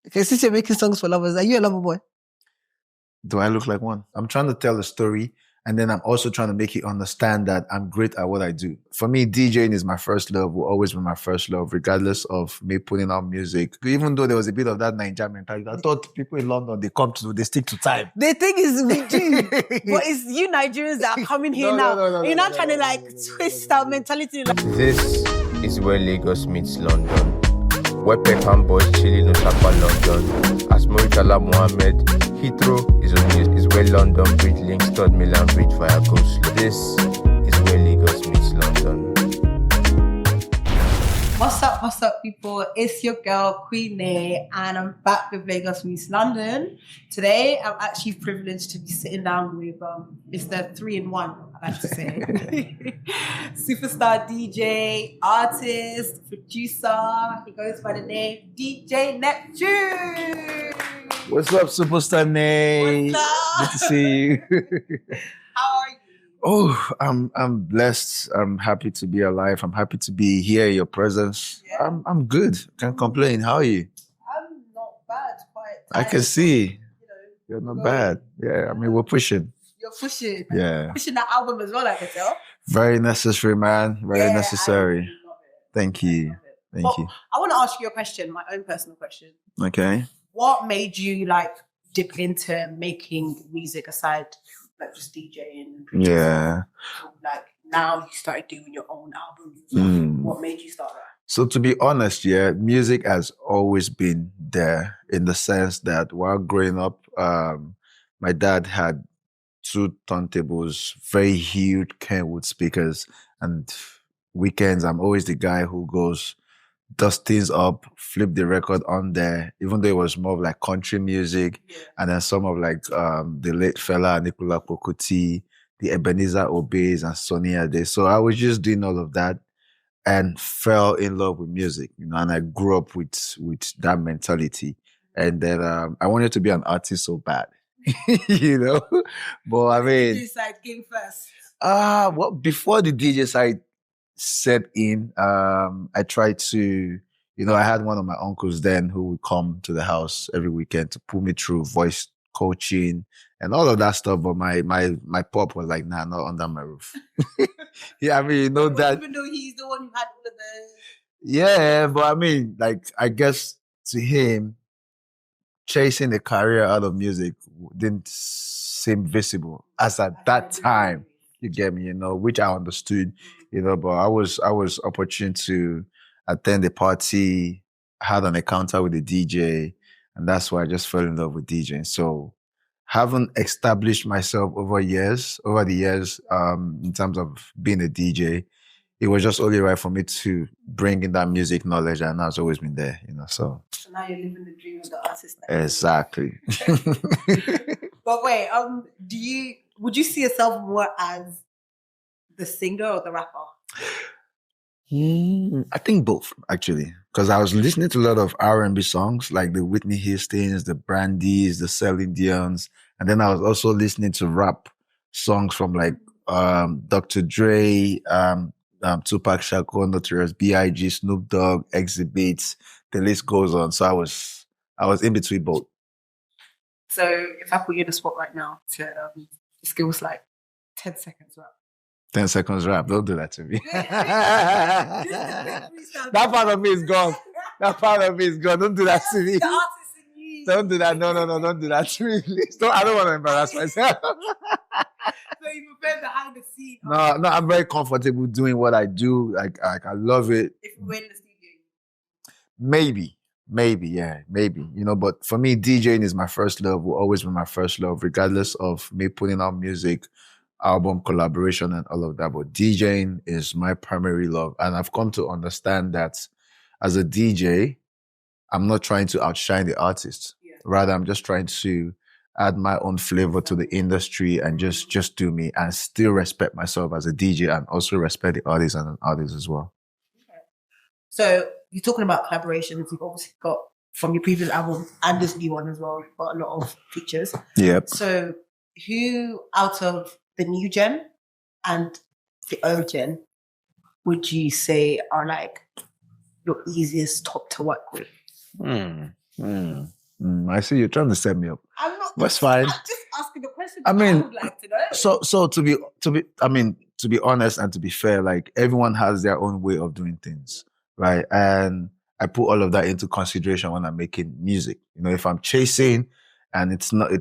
Okay, since you're making songs for lovers, are you a lover boy? Do I look like one? I'm trying to tell a story, and then I'm also trying to make you understand that I'm great at what I do. For me, DJing is my first love, will always be my first love, regardless of me putting out music. Even though there was a bit of that Nigerian mentality, I thought people in London, they stick to time. The thing is, we do. But it's you Nigerians that are coming here now. You're not trying to twist our mentality. This is where Lagos meets London. Where Peckham boys chilling in Sapa, London. As Muritala Mohammed, Heathrow is where London Bridge links Third Milan Bridge via Coast. This is where Lagos meets London. What's up, people? It's your girl, Queen A, and I'm back with Lagos meets London. Today, I'm actually privileged to be sitting down with, it's the 3-in-1, I like to say. Superstar DJ, artist, producer. He goes by the name DJ Neptune. What's up, Superstar Nay? What's up? Good to see you. How are you? Oh, I'm blessed. I'm happy to be alive. I'm happy to be here in your presence. Yeah. I'm good. Can't complain. How are you? I'm not bad. Quite I can tired. see. You know, You're not bad. Yeah, I mean, we're pushing. You're pushing. Yeah. Pushing that album as well, I can tell. Very necessary, man. Very necessary. I love it. Thank you. Thank Well, you. I want to ask you a question, my own personal question. Okay. What made you dip into making music aside just DJing and producing? Yeah. Now you started doing your own albums. What made you start that? So to be honest, yeah, music has always been there in the sense that while growing up, my dad had 2 turntables, very huge Kenwood speakers, and weekends I'm always the guy who goes, dust things up, flip the record on there, even though it was more of country music, and then some of the late fella Nicola Kokuti, the Ebenezer Obeys and Sonny Ade. So I was just doing all of that and fell in love with music, and I grew up with that mentality. And then I wanted to be an artist so bad, But I mean, DJ side came first. well, before the DJ side set in, I tried to, I had one of my uncles then who would come to the house every weekend to put me through voice coaching and all of that stuff. But my pop was like, nah, not under my roof. Yeah, I mean, that. Even though he's the one who had all of the. Yeah, but I mean, I guess to him, chasing a career out of music didn't seem visible as at that time. You get me, which I understood, but I was opportune to attend a party, had an encounter with a DJ, and that's why I just fell in love with DJing. So having established myself over the years, in terms of being a DJ, it was just only right for me to bring in that music knowledge, and that's always been there, So now you're living the dream of the artist. Exactly. But wait, would you see yourself more as the singer or the rapper? I think both, actually, because I was listening to a lot of R&B songs, like the Whitney Houstons, the Brandys, the Celine Dion's, and then I was also listening to rap songs from Dr. Dre, Tupac Shakur, Notorious B.I.G., Snoop Dogg, Exhibits, the list goes on. So I was in between both. So if I put you in the spot right now to skills 10 seconds rap. 10 seconds rap. Don't do that to me. That part of me is gone. Don't do that to me. The artist in you. Don't do that. No. Don't do that to me, please. I don't want to embarrass myself. So you prepare behind the scene. No, I'm very comfortable doing what I do. I love it. If we were in the studio. Maybe, yeah, maybe. But for me, DJing is my first love, will always be my first love, regardless of me putting out music, album, collaboration, and all of that. But DJing is my primary love. And I've come to understand that as a DJ, I'm not trying to outshine the artist. Yeah. Rather, I'm just trying to add my own flavor to the industry and just do me and still respect myself as a DJ and also respect the artists and artists as well. Okay. So you're talking about collaborations. You've obviously got from your previous album and this new one as well, you've got a lot of features. Yep. So who out of the new gen and the old gen would you say are your easiest top to work with? I see you're trying to set me up. I'm not. That's fine. I'm just asking the question. I mean, would like to know. So to be honest and to be fair, like everyone has their own way of doing things, right? And I put all of that into consideration when I'm making music. You know, if I'm chasing and it's not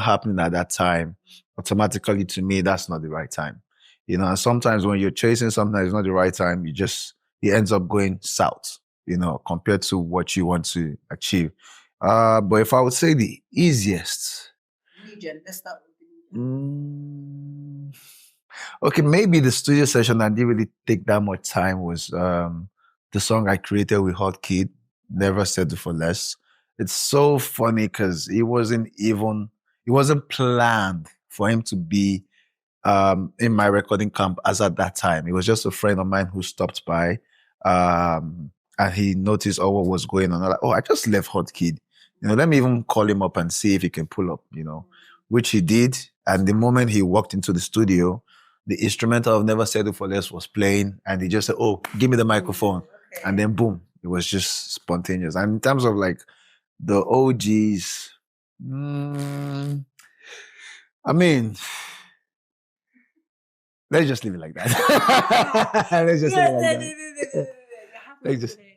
happening at that time, automatically to me that's not the right time. You know, and sometimes when you're chasing something that's not the right time, it ends up going south, you know, compared to what you want to achieve. But if I would say the easiest, Region. Let's start with the region. Okay, maybe the studio session that didn't really take that much time was the song I created with Hot Kid, Never Settle for Less. It's so funny because it wasn't planned for him to be in my recording camp as at that time. It was just a friend of mine who stopped by and he noticed what was going on. I'm like, oh, I just left Hot Kid. You know, let me even call him up and see if he can pull up, you know, which he did. And the moment he walked into the studio, the instrumental of Never Settle for Less was playing and he just said, oh, give me the microphone. Okay. And then boom, it was just spontaneous. And in terms of like the OGs, I mean, let's just leave it like that. Let's just leave it like that. Let's just... It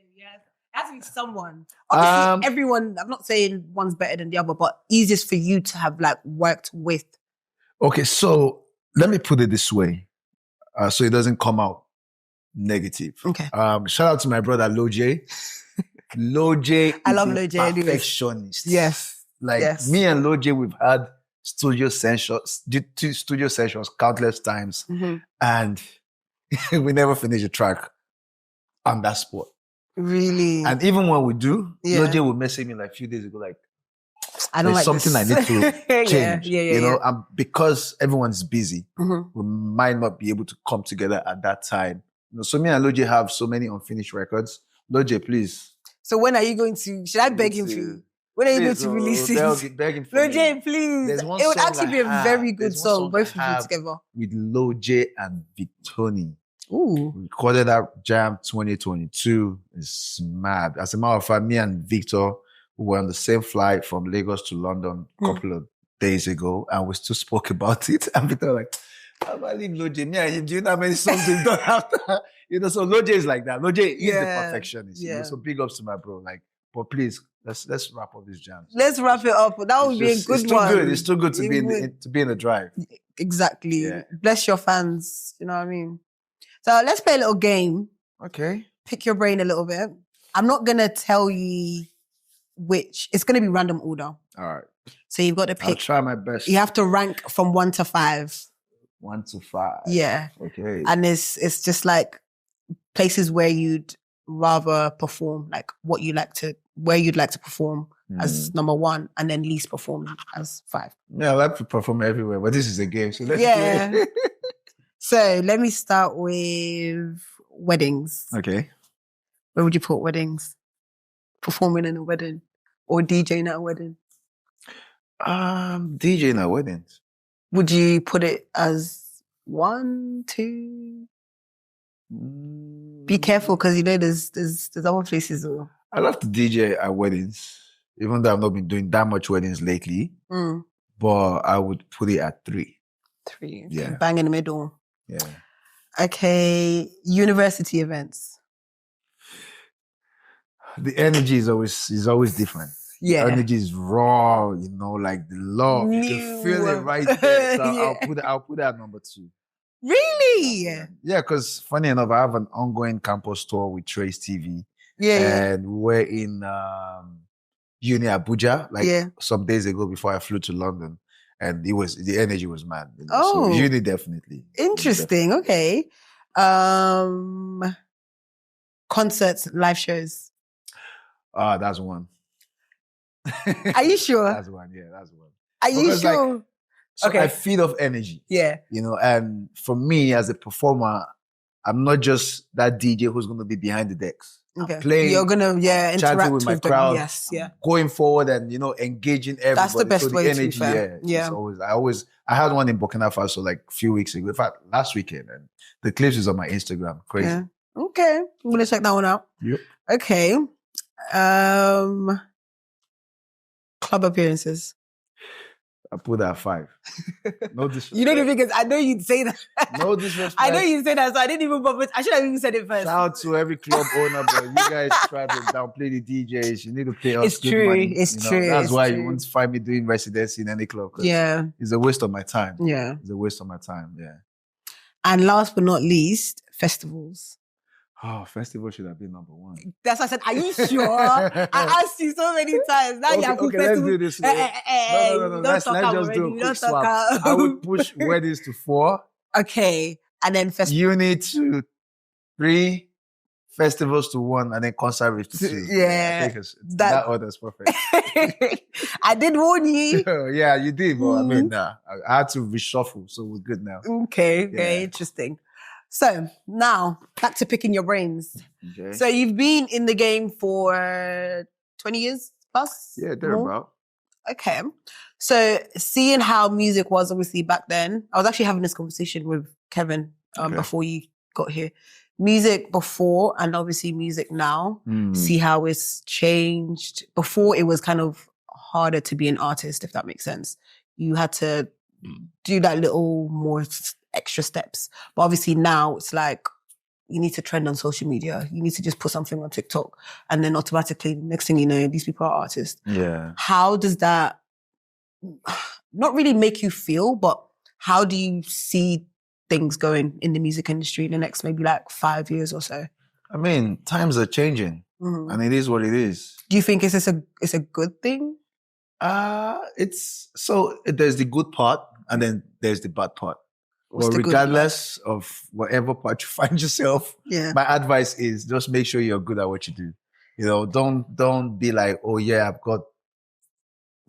has to be someone. Obviously, everyone, I'm not saying one's better than the other, but easiest for you to have like worked with. Okay, so let me put it this way, so it doesn't come out negative. Okay. Shout out to my brother LOJAY. LOJAY, I love LOJAY. Perfectionist. Yes. Like yes. Me and LOJAY, we've had studio sessions countless times, and we never finish a track on that spot. Really? And even when we do, LOJAY will message me like a few days ago, like, I don't there's like something this. I need to change. You know, yeah. and because everyone's busy, we might not be able to come together at that time. You know, so me and LOJAY have so many unfinished records. LOJAY, please. So when are you going to? Should I beg him for you? When are you going to release it? Begging for LOJAY, please. It would actually be a very good song, both of you together. With LOJAY and Victony. Ooh. We recorded that jam 2022. It's mad. As a matter of fact, me and Victor, we were on the same flight from Lagos to London a couple of days ago, and we still spoke about it. And Victor was like, how about leave LOJAY? Me and you, do you know how many songs we've done after? You know, so LOJAY is like that. LOJAY is the perfectionist. You know? So big ups to my bro. Like, but please, let's wrap up this jam. Let's wrap it up. That would be a good one. It's too good to be in the drive. Exactly. Yeah. Bless your fans. You know what I mean? So let's play a little game. Okay. Pick your brain a little bit. I'm not going to tell you which. It's going to be random order. All right. So you've got to pick. I'll try my best. You have to rank from 1 to 5. 1 to 5. Yeah. Okay. And it's just like places where you'd rather perform, like where you'd like to perform as number 1 and then least perform as 5. Yeah, I like to perform everywhere, but this is a game. So let's play. So let me start with weddings. Okay. Where would you put weddings? Performing in a wedding or DJing at a wedding? DJing at weddings. Would you put it as 1, 2? Be careful because you know there's other places. I love to DJ at weddings, even though I've not been doing that much weddings lately. But I would put it at 3. 3. Yeah. Bang in the middle. Yeah. Okay. University events. The energy is always different. Yeah. The energy is raw, you know, like the love. You can feel it right there. So I'll put that at number 2. Really? Yeah, because funny enough, I have an ongoing campus tour with Trace TV. Yeah. And we're in Uni Abuja, some days ago before I flew to London. And the energy was mad. You know? Oh. So Uni definitely. Interesting. Okay. Concerts, live shows. That's 1. Are you sure? That's 1, yeah, that's 1. Are you sure? Okay. I feed off energy. Yeah. You know, and for me as a performer, I'm not just that DJ who's going to be behind the decks. Okay. I'm playing. You're going to, interact with my them. crowd. Yes, yeah. Going forward and, you know, engaging everybody. That's the best way energy, to be fair. Yeah. I had one in Burkina Faso like a few weeks ago. In fact, last weekend. And the clips is on my Instagram. Crazy. Yeah. Okay. I'm going to check that one out. Yep. Okay. Club appearances. I put that at 5. No disrespect. You know the because I know you'd say that. No disrespect. I know you'd say that, so I didn't even bother. I should have even said it first. Shout out to every club owner, but you guys try to downplay the DJs. You need to pay us It's good true. money. It's you know? true. That's it's why true. you won't find me doing residency in any club. 'Cause Yeah. it's a waste of my time. Yeah. It's a waste of my time. Yeah. And last but not least, festivals. Oh, festival should have been number 1. That's why I said, are you sure? I asked you so many times. Now you have Okay, festival. let's do this. No. Don't Let's talk just already. do a You quick don't talk swap. out. I would push weddings to 4. Okay. And then festival. Unit to 3. Festivals to 1, and then concert rave to 2. Yeah. I think that order's perfect. I did warn you. Yeah, you did, but I mean, I had to reshuffle, so we're good now. Okay, very Yeah. interesting. So now back to picking your brains. Okay. So you've been in the game for 20 years plus? Yeah, More? thereabout. Okay. So seeing how music was obviously back then, I was actually having this conversation with Kevin Okay. before you got here. Music before and obviously music now. Mm. See how it's changed. Before it was kind of harder to be an artist, if that makes sense. You had to do that little more extra steps. But obviously now it's like you need to trend on social media. You need to just put something on TikTok. And then automatically, next thing you know, these people are artists. Yeah. How does that not really make you feel, but how do you see things going in the music industry in the next maybe like 5 years or so? I mean, times are changing, Mhm. and it is what it is. Do you think it's a good thing? It's so there's the good part, and then there's the bad part. What's But the good regardless of whatever part you find yourself, Yeah. my advice is just make sure you're good at what you do. You know, don't be like, oh yeah, I've got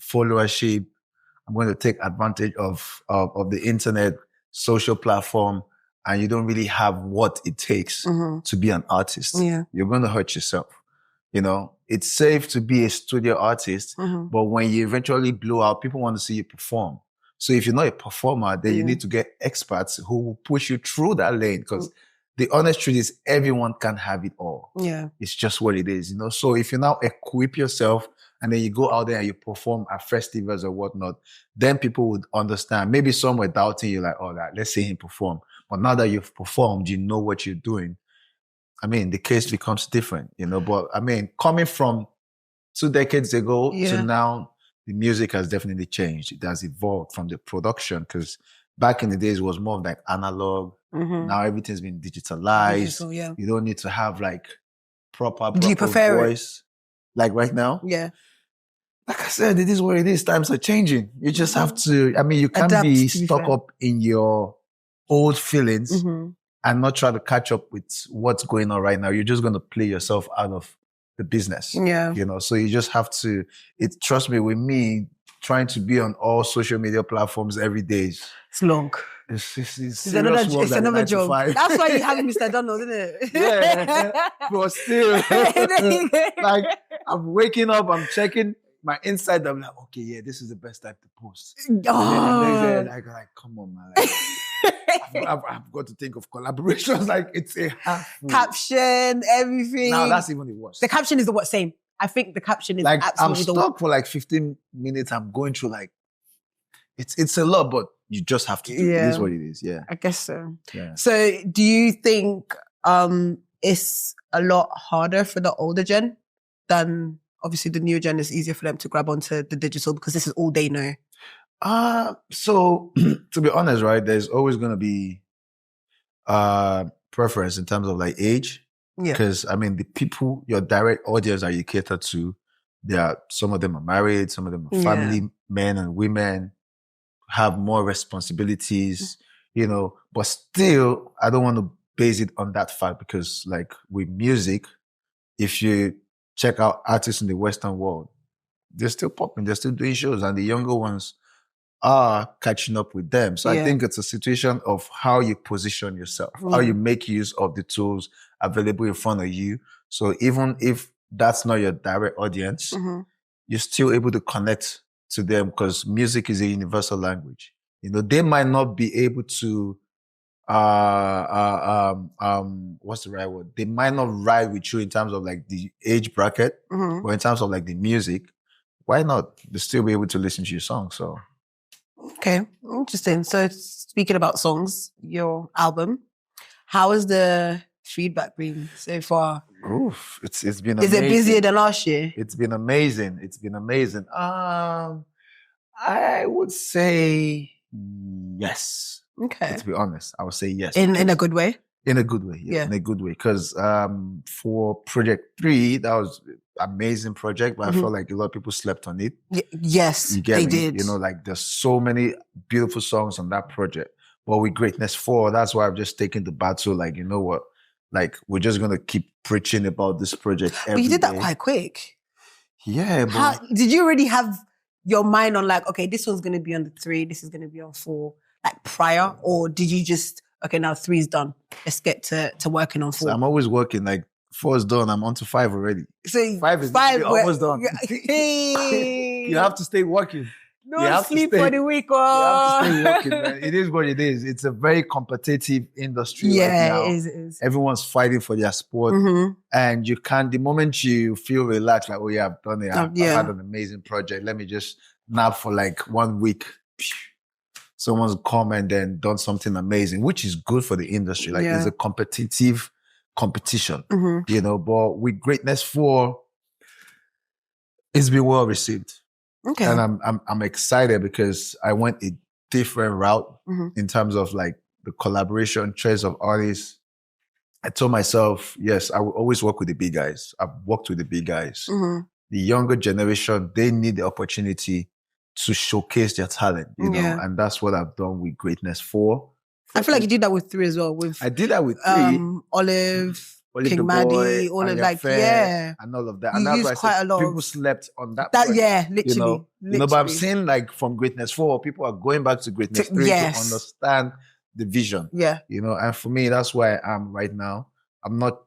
followership. I'm going to take advantage of the internet, social platform, and you don't really have what it takes Mhm. to be an artist. Yeah. You're going to hurt yourself. You know, it's safe to be a studio artist, Mhm. but when you eventually blow out, people want to see you perform. So if you're not a performer, then you Yeah. need to get experts who will push you through that lane, because the honest truth is everyone can have it all. Yeah. It's just what it is, you know? So if you now equip yourself and then you go out there and you perform at festivals or whatnot, then people would understand. Maybe some were doubting you, like, oh, let's see him perform. But now that you've performed, you know what you're doing. I mean, the case becomes different, you know? But I mean, coming from 2 decades ago Yeah. to now, the music has definitely changed. It has evolved from the production, because back in the days, it was more of like analog. Mhm. Now everything's been digitalized. Digital, yeah. You don't need to have like proper Do you prefer it? voice. Like right now, Yeah. like I said, it is what it is. Times are changing. You just have to, I mean, you can't Adapt, be to be stuck fair. up in your old feelings Mhm. and not try to catch up with what's going on right now. You're just going to play yourself out of the business. Yeah. You know, so you just have to, trust me, with me, trying to be on all social media platforms every day, It's long. it's It's another job. That's why you have Mr. Donald, isn't it? Yeah. But still, There you go. like, I'm waking up, I'm checking my inside, I'm like, okay, yeah, this is the best time to post. And then I'm there, like, come on, man. Like, I've got to think of collaborations. Like, it's a half. Caption, everything. Now that's even the worst. The caption is the what same. I think the caption is Like, I'm absolutely the stuck for like 15 minutes. I'm going through like, it's a lot, but you just have to do it. Yeah. It is what it is. Yeah. I guess so. Yeah. So do you think it's a lot harder for the older gen than obviously the newer gen? Is easier for them to grab onto the digital because this is all they know? So to be honest, right, there's always going to be preference in terms of like age. Yeah. Because I mean, the people, your direct audience that you cater to, some of them are married, some of them are family men and women, have more responsibilities, you know, but still, I don't want to base it on that fact, because like with music, if you check out artists in the Western world, they're still popping, they're still doing shows, and the younger ones are catching up with them. So I think it's a situation of how you position yourself, how you make use of the tools available in front of you. So even if that's not your direct audience, you're still able to connect to them, because music is a universal language. You know, they might not be able to, what's the right word? They might not ride with you in terms of like the age bracket, or in terms of like the music, why not? They'll still be able to listen to your song. So Okay, interesting. So speaking about songs, your album, how has the feedback been so far? oof, it's been Is amazing. it busier than last year? It's been amazing. It's been amazing. I would say yes. Okay. To be honest, I would say yes. In a good way? In a good way, yeah. In a good way. Because for Project 3, that was an amazing project, but I felt like a lot of people slept on it. Yes, you get they me? did. You know, like there's so many beautiful songs on that project. But with Greatness 4, that's why I've just taken the battle. Like, you know what? Like, we're just going to keep preaching about this project every But you did that day. quite quick. Yeah, but... Did you already have your mind on like, okay, this one's going to be on the 3, this is going to be on 4, like prior? Or did you just, okay, now 3 is done. Let's get to working on 4. So I'm always working. Like 4 is done. I'm on to 5 already. So 5 is almost done. You have to stay working. No sleep for the week. You have to stay working, man. It is what it is. It's a very competitive industry right now. It is. Everyone's fighting for their sport. And you can't, the moment you feel relaxed, like, oh yeah, I've done it. I've had an amazing project. Let me just nap for like 1 week. Someone's come and then done something amazing, which is good for the industry. Like it's a competitive competition, you know, but with Greatness 4, it's been well received. Okay. And I'm excited because I went a different route in terms of like the collaboration, choice of artists. I told myself, yes, I will always work with the big guys. I've worked with the big guys. The younger generation, they need the opportunity to showcase their talent, you know, and that's what I've done with Greatness 4. I feel like you did that with 3 as well. I did that with 3. Olive King Maddie, all of like, and all of that. And that's why I said people slept on that. Literally. You know, but I'm saying like from Greatness 4, people are going back to Greatness 3 to understand the vision. Yeah. You know, and for me, that's where I am right now. I'm not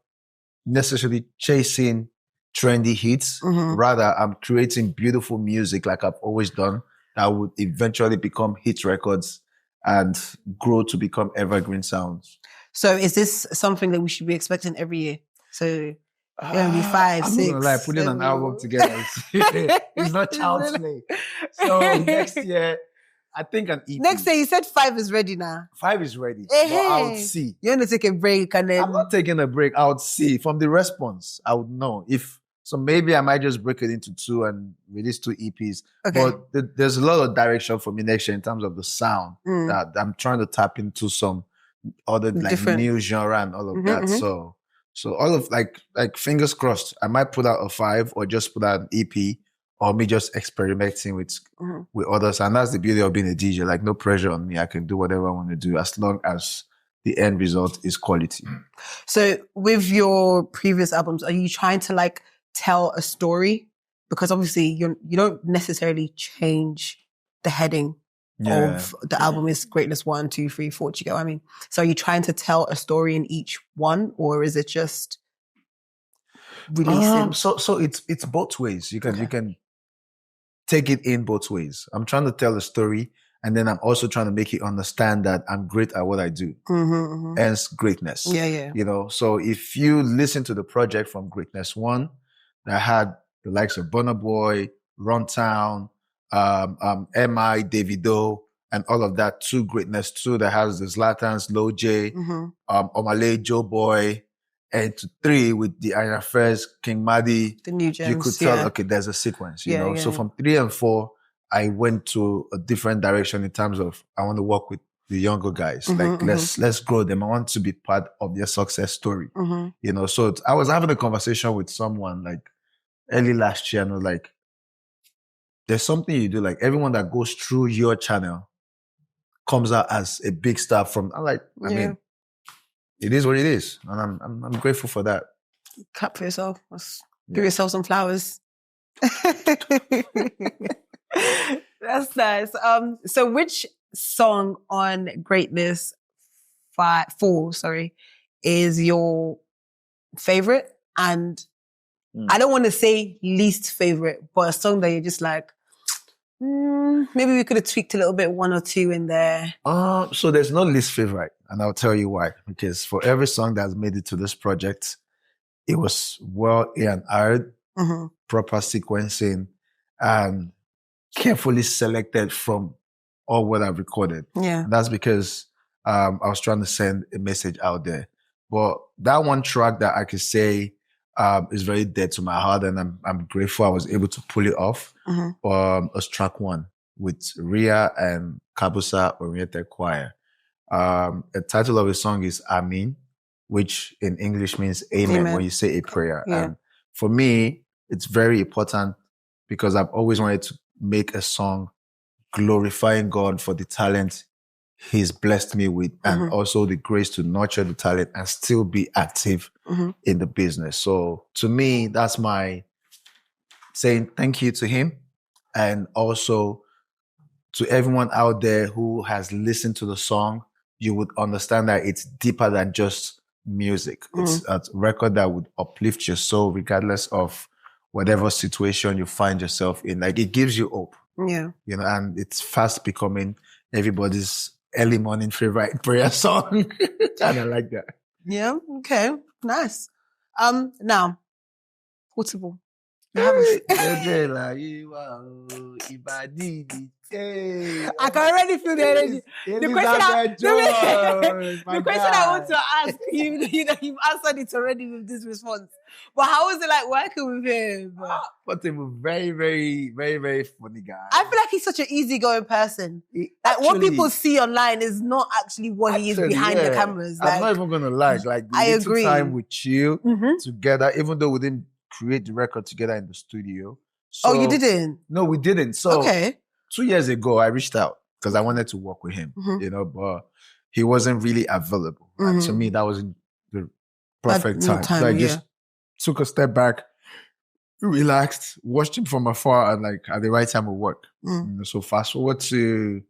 necessarily chasing trendy hits. Rather, I'm creating beautiful music like I've always done that would eventually become hit records and grow to become evergreen sounds. So is this something that we should be expecting every year? So it's going to be 5, 6. I'm not gonna lie, putting an album together it's not child's play. So next year, I think an EP. Next year, you said 5 is ready now. 5 is ready. But I would see. You want to take a break and then... I'm not taking a break. I would see. From the response, I would know. So maybe I might just break it into 2 and release 2 EPs. Okay. But there's a lot of direction for me next year in terms of the sound that I'm trying to tap into some other like new genre and all of that. So all of like fingers crossed, I might put out a 5 or just put out an EP or me just experimenting with others. And that's the beauty of being a DJ. Like no pressure on me. I can do whatever I want to do as long as the end result is quality. So with your previous albums, are you trying to like tell a story? Because obviously you don't necessarily change the heading of the album is Greatness 1, 2, 3, 4 to go. I mean, so are you trying to tell a story in each one, or is it just releasing? So it's both ways. You can take it in both ways. I'm trying to tell a story, and then I'm also trying to make you understand that I'm great at what I do. Hence greatness. Yeah. You know, so if you listen to the project from Greatness 1, that had the likes of Burna Boy, Runtown, MI, Davido, and all of that, to Greatness 2 that has the Zlatans, LOJAY, Omale, Joe Boy, and to 3 with the Iron Affairs, King Maddie, the new gems, you could tell, okay, there's a sequence, you know. So from 3 and 4, I went to a different direction in terms of I want to work with the younger guys. Like let's grow them. I want to be part of their success story. You know, so I was having a conversation with someone like early last year, and I was like, there's something you do, like everyone that goes through your channel comes out as a big star from, I'm like, I mean, it is what it is. And I'm grateful for that. Clap for yourself. Give yourself some flowers. That's nice. So which song on Greatness 4, is your favorite? And I don't want to say least favorite, but a song that you're just like, maybe we could have tweaked a little bit, 1 or 2 in there. So there's no least favorite, and I'll tell you why. Because for every song that's made it to this project, it was well and hard, proper sequencing, and carefully selected from all what I've recorded. Yeah. And that's because I was trying to send a message out there. But that one track that I could say is very dear to my heart, and I'm grateful I was able to pull it off. Was track 1 with Ria and Kabusa Oriented Choir. The title of the song is Amin, which in English means amen. When you say a prayer. Yeah. And for me, it's very important because I've always wanted to make a song glorifying God for the talent He's blessed me with, and also the grace to nurture the talent and still be active in the business. So to me, that's my saying thank you to Him, and also to everyone out there who has listened to the song. You would understand that it's deeper than just music. It's a record that would uplift your soul regardless of whatever situation you find yourself in. Like, it gives you hope. Yeah. You know, and it's fast becoming everybody's early morning favorite prayer song. Kind of like that. Yeah. Okay. Nice. Now, Portable. You have I can already feel the energy. The question I want to ask you, you've answered it already with this response. But how was it like working with him? Portable, very, very, very, very funny guy. I feel like he's such an easygoing person. What people see online is not actually what he is behind the cameras. I'm not even gonna lie. Like, I agree. Time with you together, even though we didn't create the record together in the studio. So, you didn't? No, we didn't. So okay. 2 years ago, I reached out because I wanted to work with him, you know, but he wasn't really available. And to me, that was the perfect time. So I just took a step back, relaxed, watched him from afar, and like at the right time of work. You know, so fast forward to a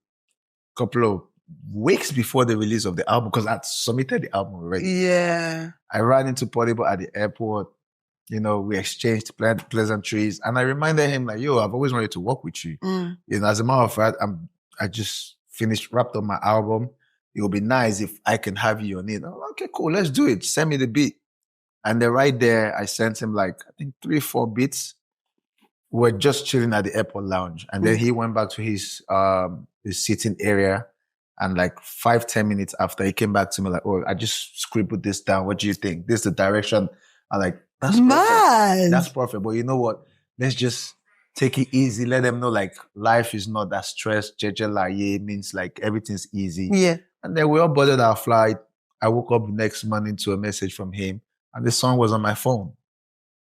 couple of weeks before the release of the album, because I'd submitted the album already. Yeah. I ran into Portable at the airport. You know, we exchanged pleasantries, and I reminded him like, "Yo, I've always wanted to work with you." You know, as a matter of fact, I just wrapped up my album. It would be nice if I can have you on it. Oh, okay, cool, let's do it. Send me the beat, and then right there, I sent him like I think 3-4 beats. We're just chilling at the airport lounge, and then he went back to his sitting area, and like 5-10 minutes after, he came back to me like, "Oh, I just scribbled this down. What do you think? This is the direction." I'm like, "That's perfect. That's perfect. But you know what? Let's just take it easy. Let them know like life is not that stressed. Jeje means like everything's easy." Yeah. And then we all boarded our flight. I woke up the next morning to a message from him, and the song was on my phone.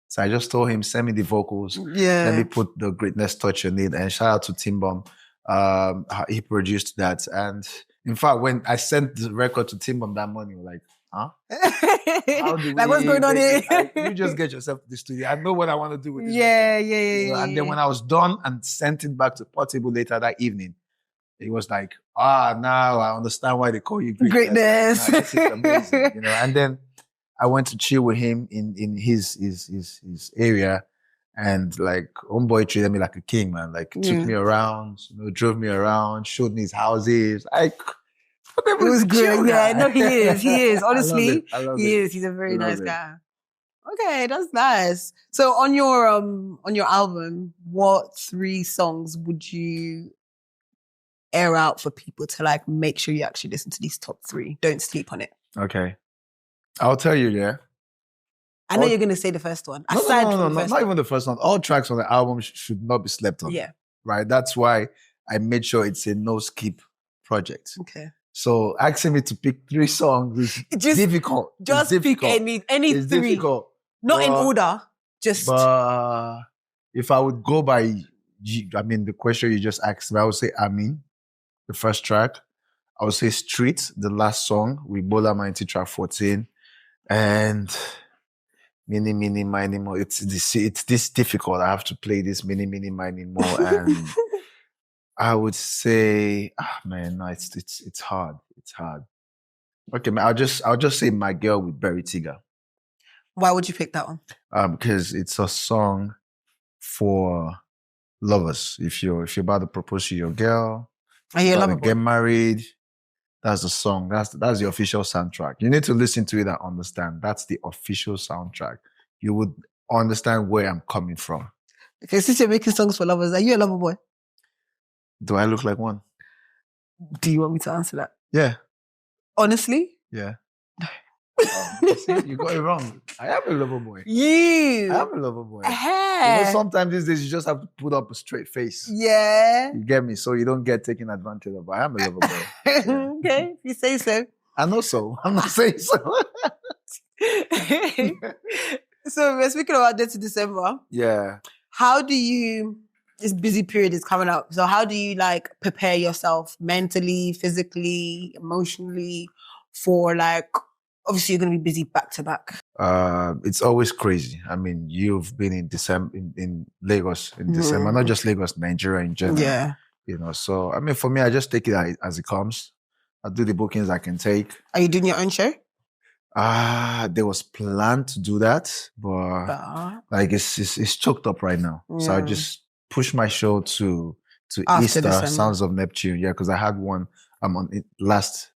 So I just told him, send me the vocals. Yeah. Let me put the greatness touch on it. And shout out to Tim Bum. He produced that. And in fact, when I sent the record to Tim Bum that morning, we're like, huh? Like, what's going on here? You just get yourself to the studio. I know what I want to do with this. Yeah. And then when I was done and sent it back to Portable later that evening, it was like, now I understand why they call you greatness. This is amazing, you know. And then I went to chill with him in his area, and like homeboy treated me like a king, man. Like took me around, you know, drove me around, showed me his houses. It was good. Yeah, no, he is. He is. Honestly, I love he is. He's a very nice guy. Okay, that's nice. So on your album, what 3 songs would you air out for people to like make sure you actually listen to these top 3? Don't sleep on it. Okay. I'll tell you, yeah. I know you're going to say the first one. No, not even the first one. All tracks on the album should not be slept on. Yeah. Right? That's why I made sure it's a no-skip project. Okay. So asking me to pick 3 songs is difficult. Just pick any it's 3. Difficult. Not in order. Just. But if I would go by, the question you just asked me, I would say Amin, the first track. I would say Street, the last song, with Bola Mighty, track 14. And Mini, Mini, More. It's this difficult. I have to play this Mini, Mini, More. And I would say, no, it's hard. It's hard. Okay, man, I'll just say My Girl with Berry Tiga. Why would you pick that one? Because it's a song for lovers. If you're about to propose to your girl, get married, that's the song. That's the official soundtrack. You need to listen to it and understand. That's the official soundtrack. You would understand where I'm coming from. Okay, since you're making songs for lovers, are you a lover boy? Do I look like one? Do you want me to answer that? Yeah. Honestly? Yeah. See, you got it wrong. I am a lover boy. I am a lover boy. Sometimes these days you just have to put up a straight face. Yeah. You get me? So you don't get taken advantage of. I am a lover boy. Yeah. Okay, if you say so. I know so. I'm not saying so. So we're speaking about Dirty December. Yeah. How do you, this busy period is coming up, so how do you like prepare yourself mentally, physically, emotionally for like, obviously you're going to be busy back to back? It's always crazy. I mean, you've been in December, in Lagos in December, not just Lagos, Nigeria in general. Yeah. You know, so I mean, for me, I just take it as it comes. I do the bookings I can take. Are you doing your own show? There was planned to do that, but like it's choked up right now. So I just pushed my show to Easter, December. Sounds of Neptune. Yeah, because I had one on it last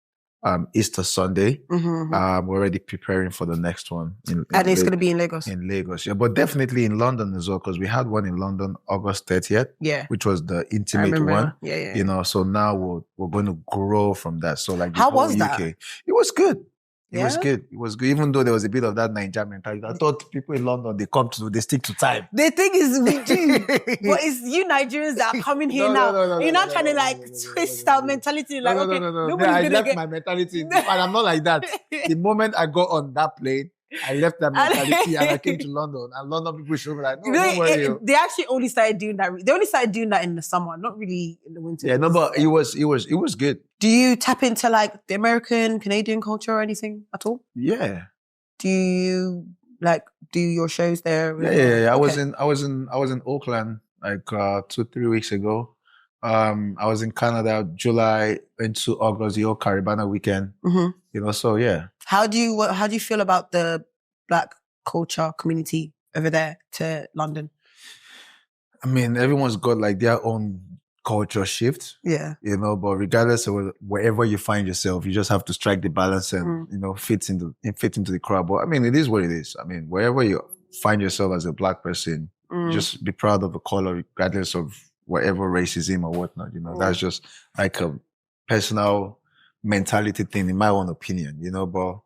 Easter Sunday. We're already preparing for the next one. And it's going to be in Lagos? In Lagos, yeah. But definitely in London as well, because we had one in London August 30th, which was the intimate one. Yeah. You know, so now we're going to grow from that. So like how was that? It was good. It was good. It was good. Even though there was a bit of that Nigerian mentality. I thought people in London, they stick to time. The thing is, we do. But it's you Nigerians that are coming here now. You're not trying to like twist our mentality. Like, okay, nobody's I gonna left get... my mentality. And I'm not like that. The moment I got on that plane, I left that mentality and I came to London. And London people should be like, no, don't worry. They actually only started doing that. They only started doing that in the summer, not really in the winter. Yeah, no, but it was good. Do you tap into like the American, Canadian culture or anything at all? Yeah. Do you like do your shows there? Yeah. Okay. I was in Auckland like 2-3 weeks ago. I was in Canada July into August, the whole Caribana weekend. You know, so yeah. How do you feel about the Black culture community over there to London? I mean, everyone's got like their own culture shift. Yeah. You know, but regardless of wherever you find yourself, you just have to strike the balance and you know fit into the crowd. But I mean, it is what it is. I mean, wherever you find yourself as a Black person, just be proud of the color, regardless of whatever racism or whatnot. You know, that's just like a personal mentality thing, in my own opinion. You know, but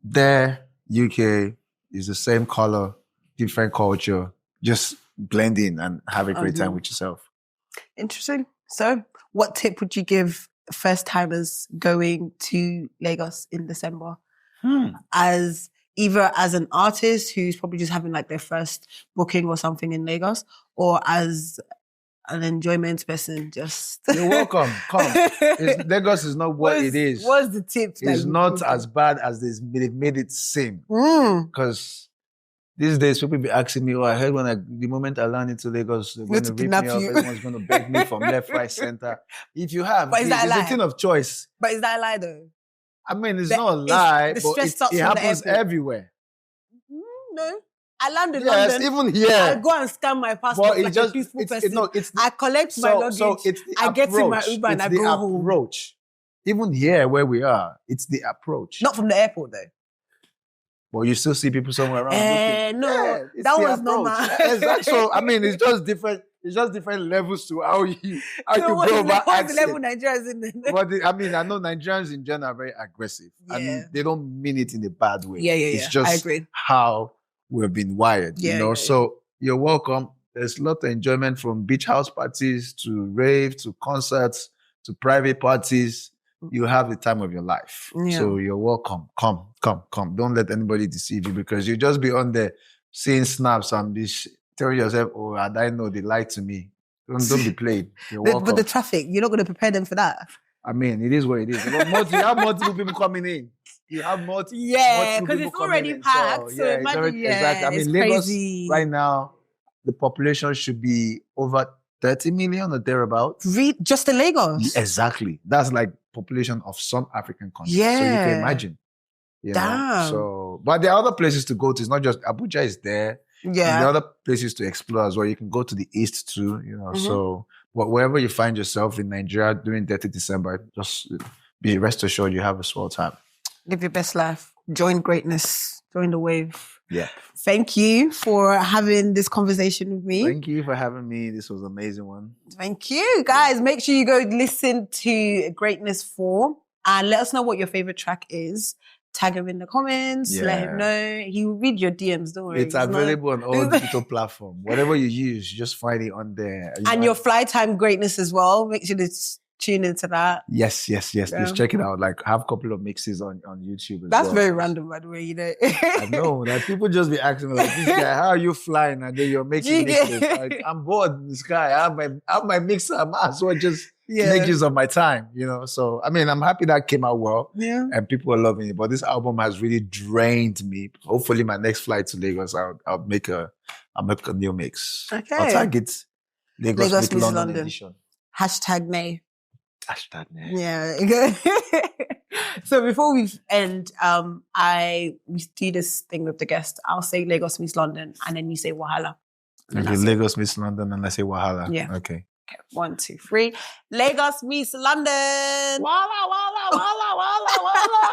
there, UK is the same color, different culture, just blend in and have a great time with yourself. Interesting. So, what tip would you give first timers going to Lagos in December? As either as an artist who's probably just having like their first booking or something in Lagos, or as an enjoyment person, just... You're welcome. Come. Lagos is not what it is. What's the tip? It's not as bad as they've made it seem. Because these days people be asking me, I heard the moment I land into Lagos, they're going to rip me up, everyone's going to beg me from left, right, center. If you have, it's a thing of choice. But is that a lie though? I mean, it's not a lie, but it happens everywhere. No. I land in London. Yes, even here. I go and scan my passport like a peaceful person. I collect my luggage. So it's the I approach. get in my Uber and I go home. Approach. Even here where we are, it's the approach. Not from the airport though. Well, you still see people somewhere around. No, that was normal. Exactly. So I mean, it's just different. It's just different levels to how you go about what's the level Nigerians in there? But I mean, I know Nigerians in general are very aggressive. And they don't mean it in a bad way. It's just I agree. how we've been wired, you know. So you're welcome. There's a lot of enjoyment from beach house parties to rave to concerts to private parties. You have the time of your life. So you're welcome. Come. Don't let anybody deceive you, because you just be on there seeing snaps and be telling yourself, oh, I know they lied to me. Don't be played. You're welcome. But the traffic, you're not going to prepare them for that. I mean, it is what it is. You have multiple people coming in. You have multiple because it's already packed. So imagine, exactly. I mean, Lagos crazy. Right now, the population should be over 30 million or thereabouts. Just in Lagos? Exactly. That's like population of some African countries. So you can imagine. Damn. So, but there are other places to go to. It's not just Abuja is there. There are other places to explore as well. You can go to the east too, you know. So, but wherever you find yourself in Nigeria during Dirty December, just be rest assured you have a swell time. Live your best life. Join greatness. Join the wave. Yeah. Thank you for having this conversation with me. Thank you for having me. This was an amazing one. Thank you, guys. Make sure you go listen to Greatness 4 and let us know what your favorite track is. Tag him in the comments. Let him know. He will read your DMs. Don't worry. It's available on all digital platforms. Whatever you use, just find it on there. And your Fly Time Greatness as well. Make sure to tune into that. Yes. Just check it out. Like, have a couple of mixes on YouTube as That's well. very random, by the way, you know. I know that people just be asking me, like, this guy, how are you flying? And then you're making mixes. Like, I'm bored in the sky. I have my mixer. I might as well just make use of my time, you know. So, I mean, I'm happy that came out well. Yeah. And people are loving it. But this album has really drained me. Hopefully, my next flight to Lagos, I'll make a new mix. Okay. I'll target Lagos Meets London edition. #Nay. #Nay. Yeah. So before we end, we do this thing with the guest. I'll say Lagos Meets London, and then you say Wahala. Okay, Lagos Meets London, and I say Wahala. Yeah. Okay. 1, 2, 3. Lagos Meets London. Wala, wala, wala, wala, wala.